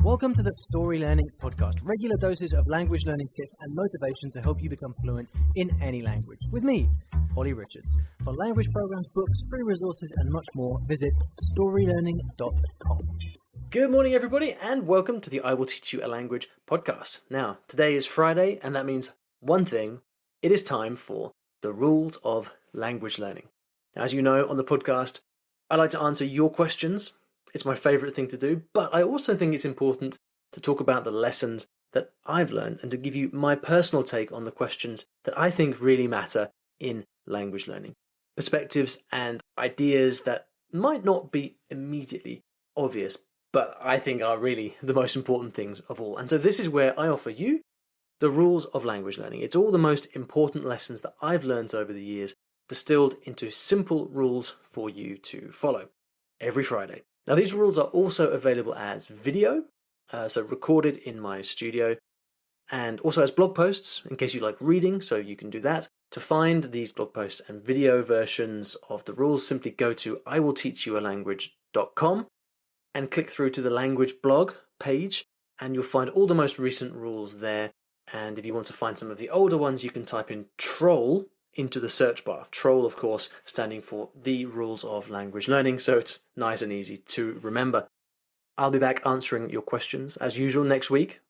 Welcome to the Story Learning Podcast, regular doses of language learning tips and motivation to help you become fluent in any language. With me, Olly Richards. For language programs, books, free resources, and much more, visit StoryLearning.com. Good morning, everybody, and welcome to the I Will Teach You a Language podcast. Now, today is Friday, and that means one thing. It is time for the rules of language learning. Now, as you know, on the podcast, I like to answer your questions. It's my favorite thing to do, but I also think it's important to talk about the lessons that I've learned and to give you my personal take on the questions that I think really matter in language learning. Perspectives and ideas that might not be immediately obvious, but I think are really the most important things of all. And so this is where I offer you the rules of language learning. It's all the most important lessons that I've learned over the years, distilled into simple rules for you to follow every Friday. Now, these rules are also available as video, so recorded in my studio, and also as blog posts in case you like reading, so you can do that. To find these blog posts and video versions of the rules, simply go to iwillteachyoualanguage.com and click through to the language blog page, and you'll find all the most recent rules there. And if you want to find some of the older ones, you can type in TROLL into the search bar. TROLL, of course, standing for the rules of language learning, so it's nice and easy to remember. I'll be back answering your questions as usual next week,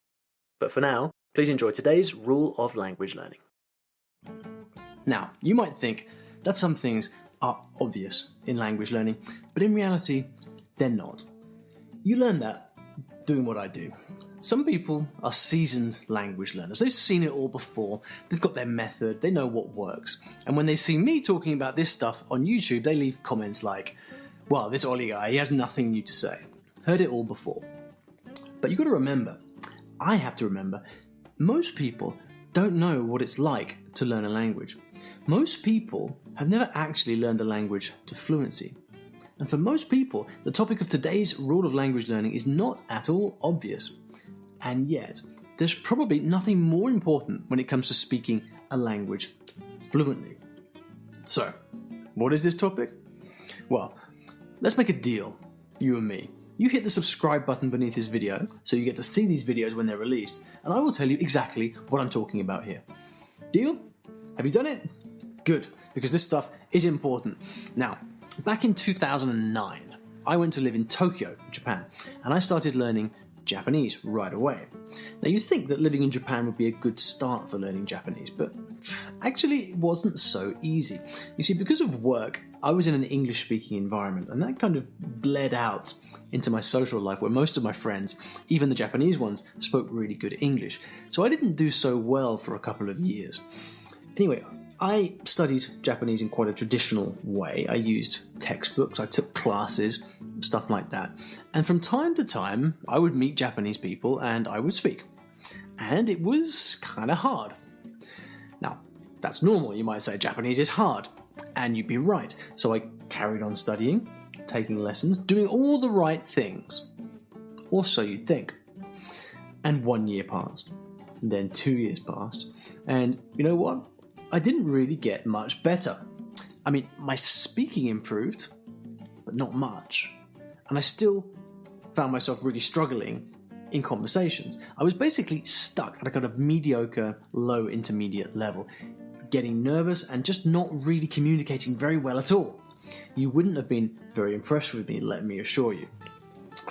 but for now, please enjoy today's rule of language learning. Now, you might think that some things are obvious in language learning, but in reality, they're not. You learn that doing what I do. Some people are seasoned language learners. They've seen it all before. They've got their method. They know what works. And when they see me talking about this stuff on YouTube, they leave comments like, "Wow, this Ollie guy, he has nothing new to say. Heard it all before." But you've got to remember, I have to remember, most people don't know what it's like to learn a language. Most people have never actually learned a language to fluency. And for most people, the topic of today's rule of language learning is not at all obvious. And yet, there's probably nothing more important when it comes to speaking a language fluently. So, what is this topic? Well, let's make a deal, you and me. You hit the subscribe button beneath this video so you get to see these videos when they're released, and I will tell you exactly what I'm talking about here. Deal? Have you done it? Good, because this stuff is important. Now, back in 2009, I went to live in Tokyo, Japan, and I started learning Japanese right away. Now, you'd think that living in Japan would be a good start for learning Japanese, but actually it wasn't so easy. You see, because of work, I was in an English-speaking environment, and that kind of bled out into my social life where most of my friends, even the Japanese ones, spoke really good English. So I didn't do so well for a couple of years. Anyway, I studied Japanese in quite a traditional way. I used textbooks, I took classes, stuff like that. And from time to time, I would meet Japanese people and I would speak. And it was kind of hard. Now, that's normal. You might say Japanese is hard. And you'd be right. So I carried on studying, taking lessons, doing all the right things. Or so you'd think. And 1 year passed. And then 2 years passed. And you know what? I didn't really get much better. I mean, my speaking improved, but not much. And I still found myself really struggling in conversations. I was basically stuck at a kind of mediocre, low intermediate level, getting nervous and just not really communicating very well at all. You wouldn't have been very impressed with me, let me assure you.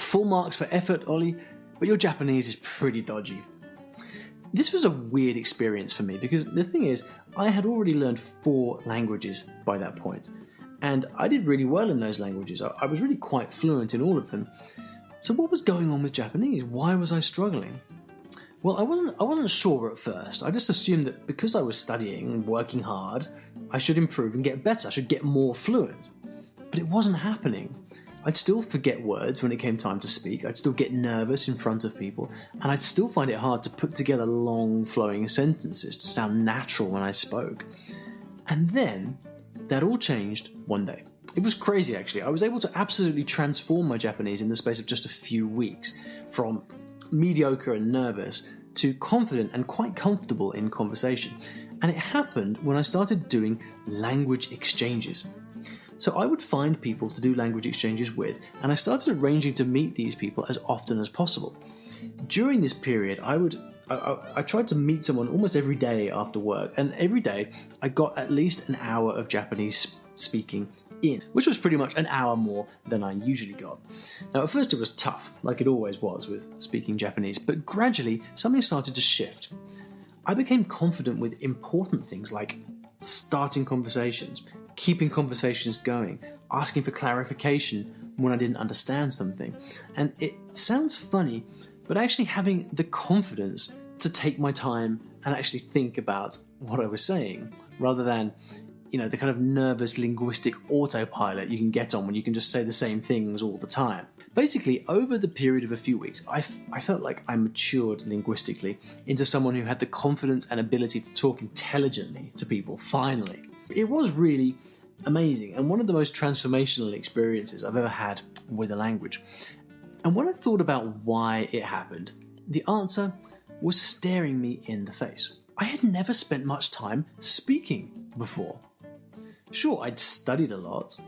Full marks for effort, Ollie, but your Japanese is pretty dodgy. This was a weird experience for me because the thing is, I had already learned 4 languages by that point, and I did really well in those languages. I was really quite fluent in all of them. So what was going on with Japanese? Why was I struggling? Well, I wasn't sure at first. I just assumed that because I was studying and working hard, I should improve and get better. I should get more fluent. But it wasn't happening. I'd still forget words when it came time to speak. I'd still get nervous in front of people, and I'd still find it hard to put together long, flowing sentences to sound natural when I spoke. And then, that all changed one day. It was crazy, actually. I was able to absolutely transform my Japanese in the space of just a few weeks, from mediocre and nervous to confident and quite comfortable in conversation. And it happened when I started doing language exchanges. So I would find people to do language exchanges with, and I started arranging to meet these people as often as possible. during this period, I tried to meet someone almost every day after work, and every day I got at least an hour of Japanese speaking in, which was pretty much an hour more than I usually got. Now, at first it was tough, like it always was with speaking Japanese, but gradually something started to shift. I became confident with important things like starting conversations, keeping conversations going, asking for clarification when I didn't understand something. And it sounds funny, but actually having the confidence to take my time and actually think about what I was saying, rather than, the kind of nervous linguistic autopilot you can get on when you can just say the same things all the time. Basically, over the period of a few weeks, I felt like I matured linguistically into someone who had the confidence and ability to talk intelligently to people, finally. It was really amazing, and one of the most transformational experiences I've ever had with a language. And when I thought about why it happened, the answer was staring me in the face. I had never spent much time speaking before. Sure, I'd studied a lot.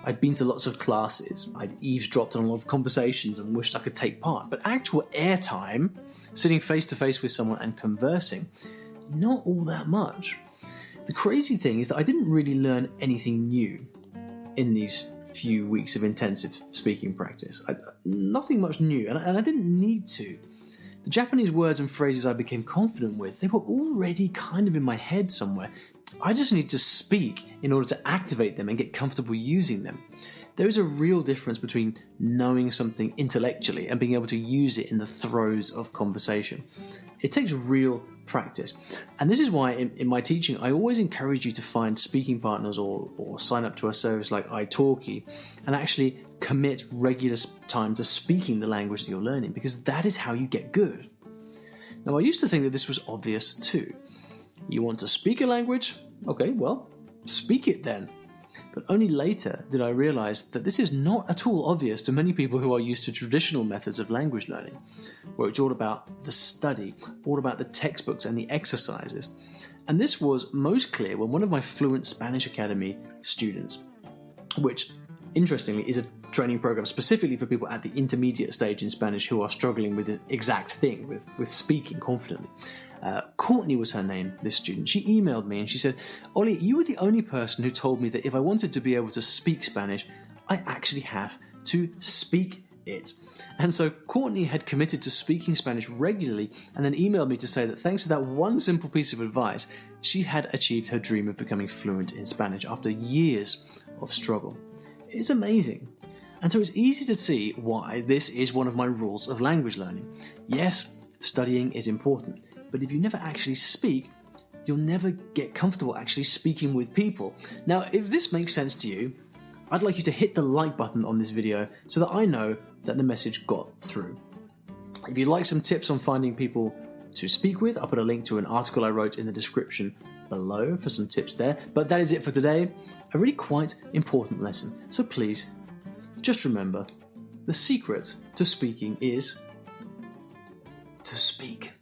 I'd been to lots of classes. I'd eavesdropped on a lot of conversations and wished I could take part. But actual airtime, sitting face to face with someone and conversing, not all that much. The crazy thing is that I didn't really learn anything new in these few weeks of intensive speaking practice. Nothing much new, and I didn't need to. The Japanese words and phrases I became confident with, they were already kind of in my head somewhere. I just need to speak in order to activate them and get comfortable using them. There is a real difference between knowing something intellectually and being able to use it in the throes of conversation. It takes real practice. And this is why in my teaching, I always encourage you to find speaking partners or sign up to a service like italki and actually commit regular time to speaking the language that you're learning, because that is how you get good. Now, I used to think that this was obvious too. You want to speak a language? Okay, well, speak it then. But only later did I realize that this is not at all obvious to many people who are used to traditional methods of language learning, where it's all about the study, all about the textbooks and the exercises. And this was most clear when one of my Fluent Spanish Academy students, which interestingly is a training program specifically for people at the intermediate stage in Spanish who are struggling with this exact thing, with speaking confidently. Courtney was her name, this student. She emailed me and she said, "Olly, you were the only person who told me that if I wanted to be able to speak Spanish, I actually have to speak it." And so Courtney had committed to speaking Spanish regularly and then emailed me to say that thanks to that one simple piece of advice, she had achieved her dream of becoming fluent in Spanish after years of struggle. It's amazing. And so it's easy to see why this is one of my rules of language learning. Yes, studying is important. But if you never actually speak, you'll never get comfortable actually speaking with people. Now, if this makes sense to you, I'd like you to hit the like button on this video so that I know that the message got through. If you'd like some tips on finding people to speak with, I'll put a link to an article I wrote in the description below for some tips there. But that is it for today. A really quite important lesson. So please, just remember, the secret to speaking is to speak.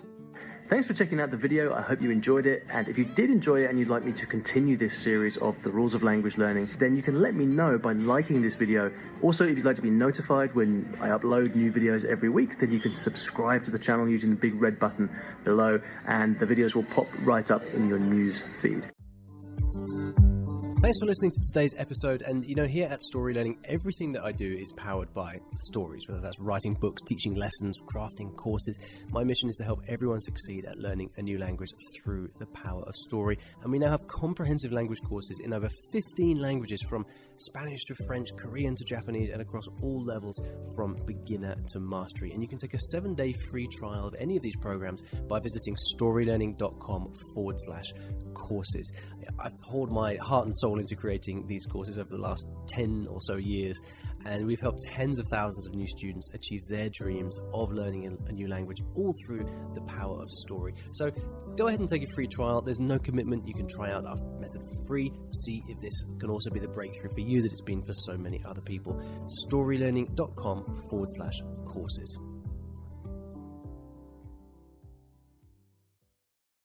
Thanks for checking out the video. I hope you enjoyed it. And if you did enjoy it and you'd like me to continue this series of the rules of language learning, then you can let me know by liking this video. Also, if you'd like to be notified when I upload new videos every week, then you can subscribe to the channel using the big red button below, and the videos will pop right up in your news feed. Thanks for listening to today's episode. And here at Story Learning, everything that I do is powered by stories, whether that's writing books, teaching lessons, crafting courses. My mission is to help everyone succeed at learning a new language through the power of story. And we now have comprehensive language courses in over 15 languages, from Spanish to French, Korean to Japanese, and across all levels from beginner to mastery. And you can take a 7-day free trial of any of these programs by visiting storylearning.com/courses. I've poured my heart and soul into creating these courses over the last 10 or so years, and we've helped tens of thousands of new students achieve their dreams of learning a new language, all through the power of story. So go ahead and take a free trial. There's no commitment. You can try out our method for free, see if this can also be the breakthrough for you that it's been for so many other people. storylearning.com/courses.